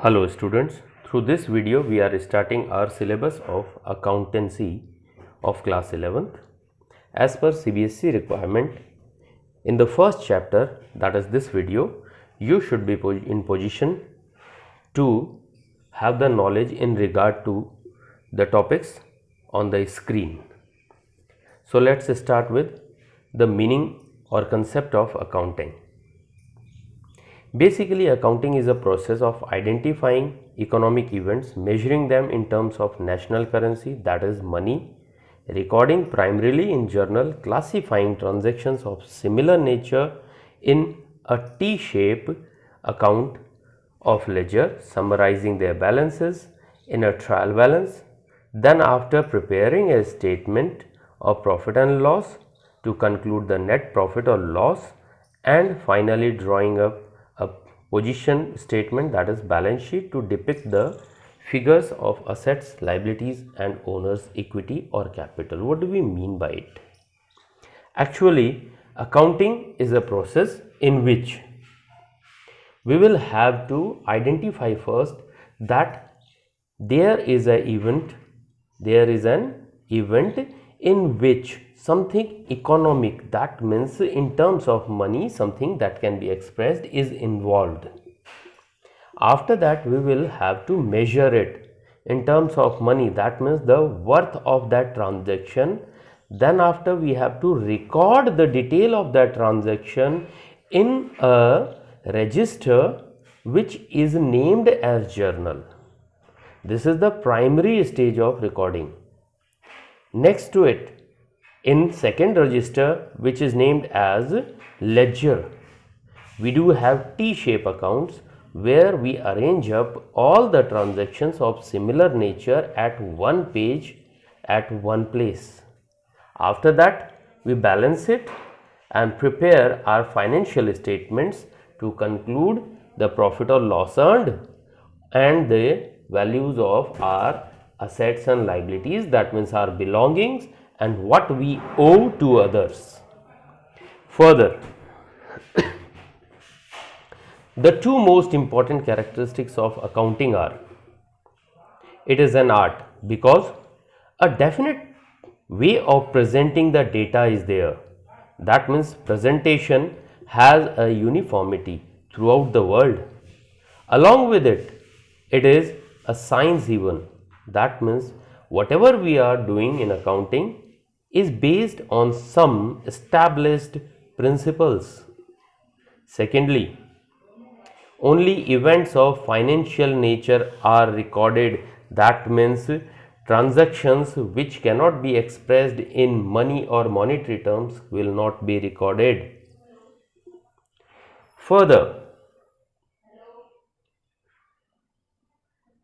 Hello students, through this video we are starting our syllabus of accountancy of class 11th as per CBSE requirement. In the first chapter, that is this video, you should be in position to have the knowledge in regard to the topics on the screen. So let's start with the meaning or concept of accounting. Basically, accounting is a process of identifying economic events, measuring them in terms of national currency, that is money, recording primarily in journal, classifying transactions of similar nature in a T-shape account of ledger, summarizing their balances in a trial balance, then after preparing a statement of profit and loss to conclude the net profit or loss, and finally drawing up a position statement, that is balance sheet, to depict the figures of assets, liabilities and owner's equity or capital. What do we mean by it? Actually, accounting is a process in which we will have to identify first that there is an event in which something economic, that means in terms of money, something that can be expressed, is involved. After that, we will have to measure it in terms of money, that means the worth of that transaction. Then after, we have to record the detail of that transaction in a register which is named as journal. This is the primary stage of recording. Next to it, in second register, which is named as ledger, we do have T-shape accounts where we arrange up all the transactions of similar nature at one page at one place. After that, we balance it and prepare our financial statements to conclude the profit or loss earned and the values of our assets and liabilities, that means our belongings and what we owe to others. Further, the two most important characteristics of accounting are, it is an art because a definite way of presenting the data is there. That means presentation has a uniformity throughout the world. Along with it, it is a science even. That means whatever we are doing in accounting is based on some established principles. Secondly, only events of financial nature are recorded. That means transactions which cannot be expressed in money or monetary terms will not be recorded. Further,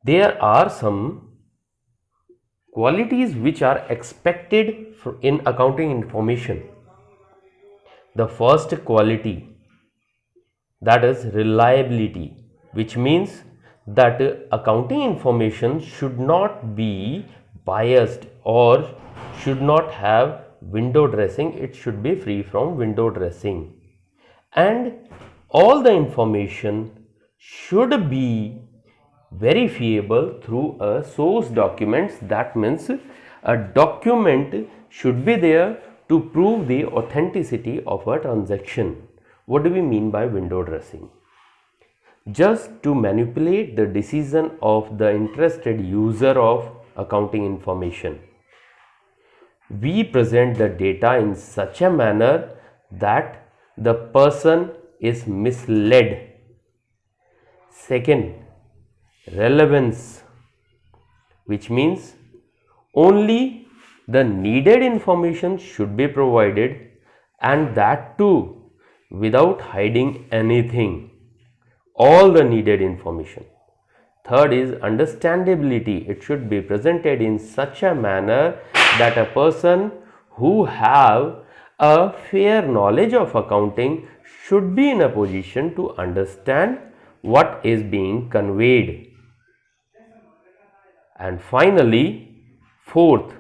there are some qualities which are expected in accounting information. The first quality, that is reliability, which means that accounting information should not be biased or should not have window dressing. It should be free from window dressing, and all the information should be verifiable through a source documents. That means a document should be there to prove the authenticity of a transaction. What do we mean by window dressing? Just to manipulate the decision of the interested user of accounting information, we present the data in such a manner that the person is misled. Second, relevance, which means only the needed information should be provided, and that too without hiding anything, all the needed information. Third is understandability. It should be presented in such a manner that a person who have a fair knowledge of accounting should be in a position to understand what is being conveyed. And finally, fourth,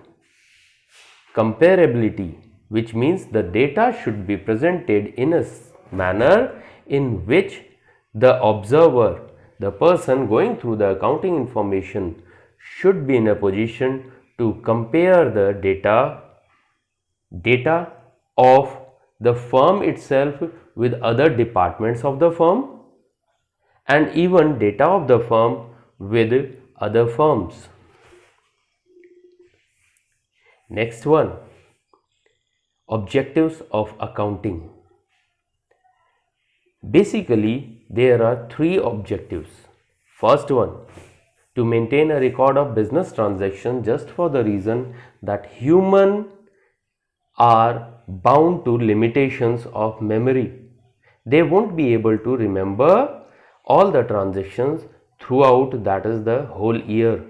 comparability, which means the data should be presented in a manner in which the observer, the person going through the accounting information should be in a position to compare the data of the firm itself with other departments of the firm and even data of the firm with other firms. Next one, objectives of accounting. Basically, there are three objectives. First one, to maintain a record of business transactions just for the reason that humans are bound to limitations of memory. They won't be able to remember all the transactions throughout, that is the whole year.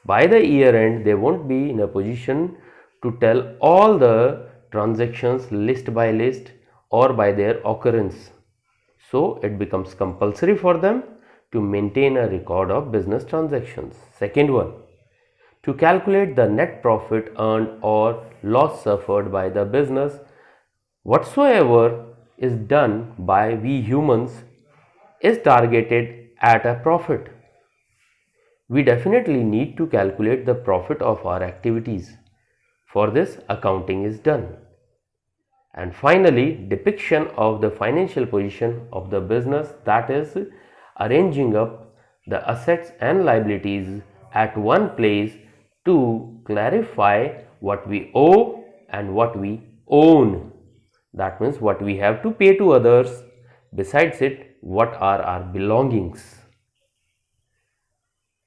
By the year end, they won't be in a position to tell all the transactions list by list or by their occurrence. So it becomes compulsory for them to maintain a record of business transactions. Second one, to calculate the net profit earned or loss suffered by the business. Whatsoever is done by we humans is targeted at a profit. We definitely need to calculate the profit of our activities. For this, accounting is done. And finally, depiction of the financial position of the business, that is arranging up the assets and liabilities at one place to clarify what we owe and what we own. That means what we have to pay to others, besides it, what are our belongings.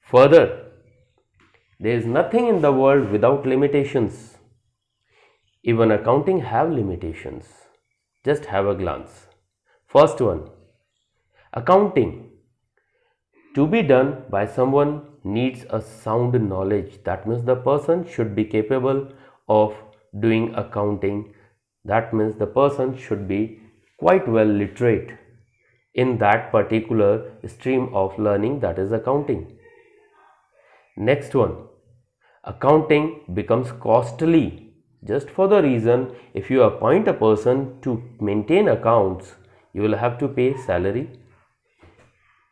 Further, there is nothing in the world without limitations. Even accounting have limitations. Just have a glance. First one, accounting to be done by someone needs a sound knowledge. That means the person should be capable of doing accounting. That means the person should be quite well literate in that particular stream of learning, that is accounting. Next one, accounting becomes costly just for the reason if you appoint a person to maintain accounts, you will have to pay salary.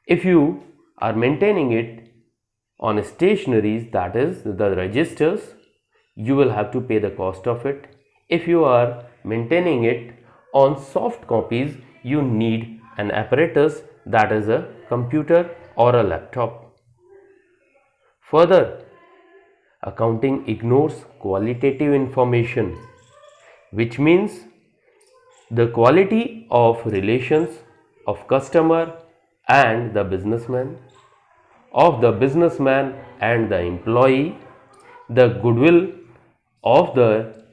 If you are maintaining it on stationaries, that is the registers, you will have to pay the cost of it. If you are maintaining it on soft copies, you need an apparatus, that is a computer or a laptop. Further, accounting ignores qualitative information, which means the quality of relations of customer and the businessman, of the businessman and the employee, the goodwill of the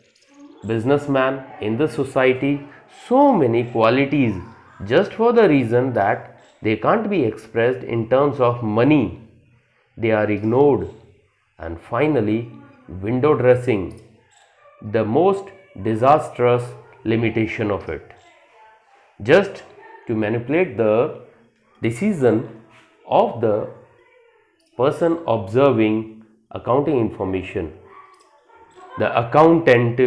businessman in the society. So many qualities, just for the reason that they can't be expressed in terms of money, they are ignored. And finally, window dressing, the most disastrous limitation of it, just to manipulate the decision of the person observing accounting information. The accountant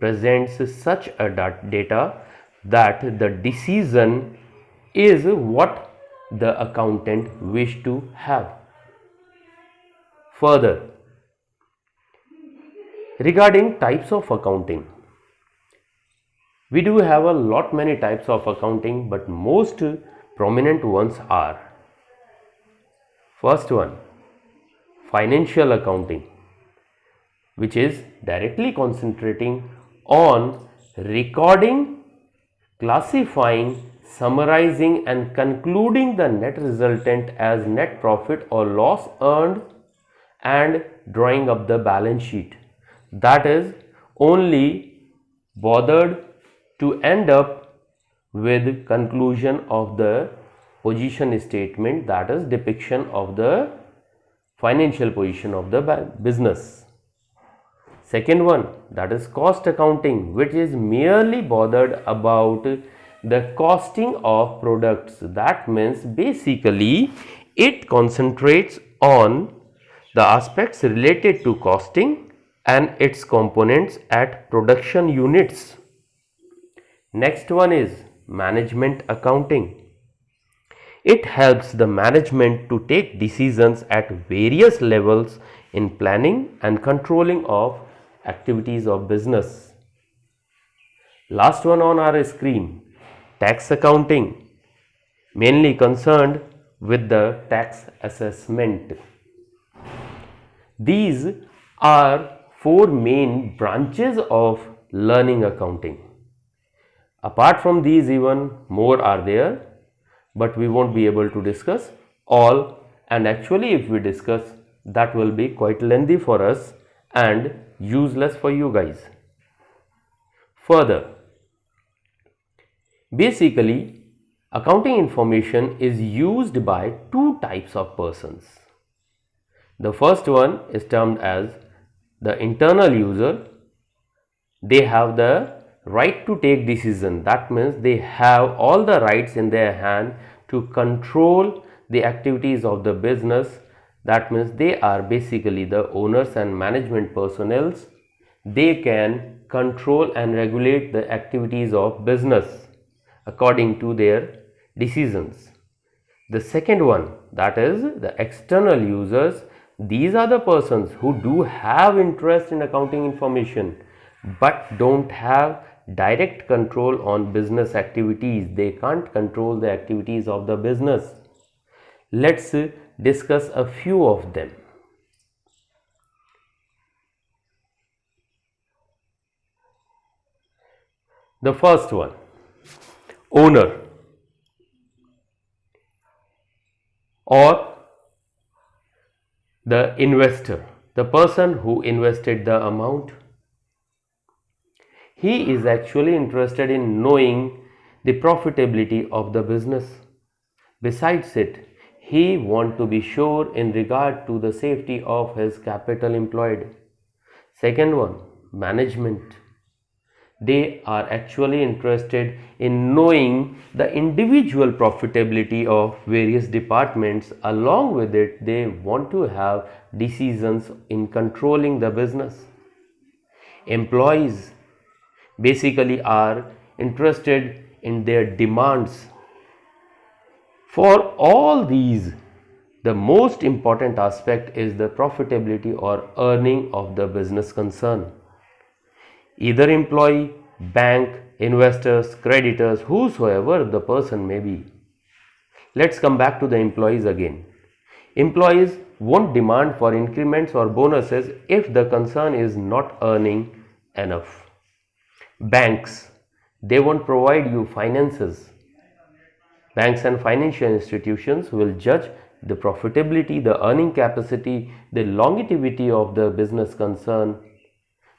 presents such a data that the decision is what the accountant wished to have. Further, regarding types of accounting, we do have a lot many types of accounting, but most prominent ones are: first one, financial accounting, which is directly concentrating on recording, classifying, summarizing and concluding the net resultant as net profit or loss earned and drawing up the balance sheet. That is only bothered to end up with conclusion of the position statement, that is depiction of the financial position of the business. Second one, that is cost accounting, which is merely bothered about the costing of products. That means basically it concentrates on the aspects related to costing and its components at production units. Next one is management accounting. It helps the management to take decisions at various levels in planning and controlling of activities of business. Last one on our screen, tax accounting, mainly concerned with the tax assessment. These are four main branches of learning accounting. Apart from these, even more are there, but we won't be able to discuss all, and actually if we discuss, that will be quite lengthy for us and useless for you guys. Further, basically, accounting information is used by two types of persons. The first one is termed as the internal user. They have the right to take decision. That means they have all the rights in their hand to control the activities of the business. That means they are basically the owners and management personnel. They can control and regulate the activities of business according to their decisions. The second one, that is the external users. These are the persons who do have interest in accounting information but don't have direct control on business activities. They can't control the activities of the business. Let's discuss a few of them. The first one, owner or the investor, the person who invested the amount. He is actually interested in knowing the profitability of the business. Besides it, he wants to be sure in regard to the safety of his capital employed. Second one, management. They are actually interested in knowing the individual profitability of various departments. Along with it, they want to have decisions in controlling the business. Employees basically are interested in their demands. For all these, the most important aspect is the profitability or earning of the business concern. Either employee, bank, investors, creditors, whosoever the person may be. Let's come back to the employees again. Employees won't demand for increments or bonuses if the concern is not earning enough. Banks, they won't provide you finances. Banks and financial institutions will judge the profitability, the earning capacity, the longevity of the business concern,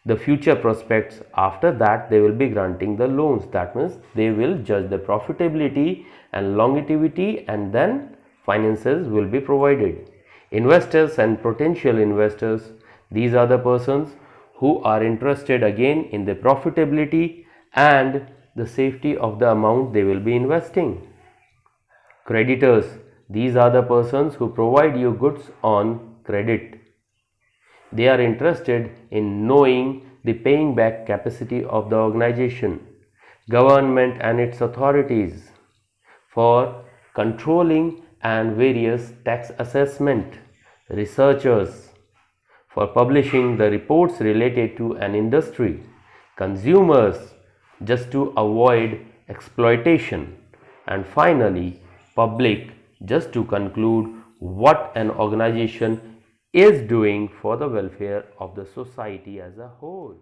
the future prospects. After that, they will be granting the loans. That means they will judge the profitability and longevity, and then finances will be provided. Investors and potential investors, these are the persons who are interested again in the profitability and the safety of the amount they will be investing. Creditors, these are the persons who provide you goods on credit. They are interested in knowing the paying back capacity of the organization. Government and its authorities for controlling and various tax assessment. Researchers for publishing the reports related to an industry. Consumers just to avoid exploitation. And finally, public just to conclude what an organization is doing for the welfare of the society as a whole.